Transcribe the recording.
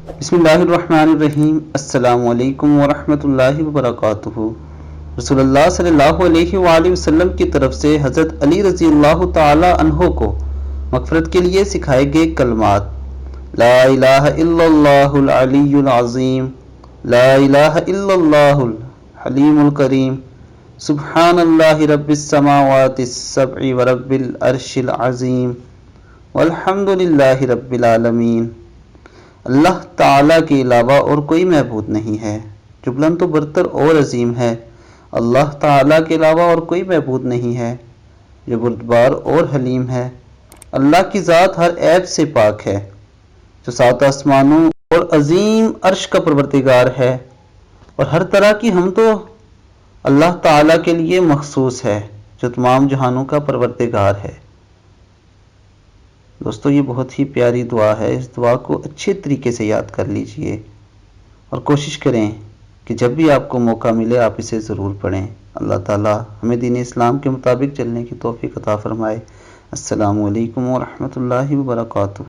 بسم اللہ الرحمن الرحیم۔ السلام علیکم ورحمۃ اللہ وبرکاتہ۔ رسول اللہ صلی اللہ علیہ وآلہ وسلم کی طرف سے حضرت علی رضی اللہ تعالی عنہ کو مغفرت کے لیے سکھائے گئے کلمات: لا الہ الا اللہ العلی العظیم، لا الہ الا اللہ الحلیم الکریم، سبحان اللہ رب السماوات السبع ورب العرش العظیم، والحمد للہ رب العالمین۔ اللہ تعالیٰ کے علاوہ اور کوئی معبود نہیں ہے جو بلند و برتر اور عظیم ہے۔ اللہ تعالیٰ کے علاوہ اور کوئی معبود نہیں ہے جو بردبار اور حلیم ہے۔ اللہ کی ذات ہر عیب سے پاک ہے، جو سات آسمانوں اور عظیم عرش کا پروردگار ہے، اور ہر طرح کی حمد تو اللہ تعالیٰ کے لیے مخصوص ہے جو تمام جہانوں کا پروردگار ہے۔ دوستو، یہ بہت ہی پیاری دعا ہے۔ اس دعا کو اچھے طریقے سے یاد کر لیجئے اور کوشش کریں کہ جب بھی آپ کو موقع ملے آپ اسے ضرور پڑھیں۔ اللہ تعالیٰ ہمیں دین اسلام کے مطابق چلنے کی توفیق عطا فرمائے۔ السلام علیکم ورحمۃ اللہ وبرکاتہ۔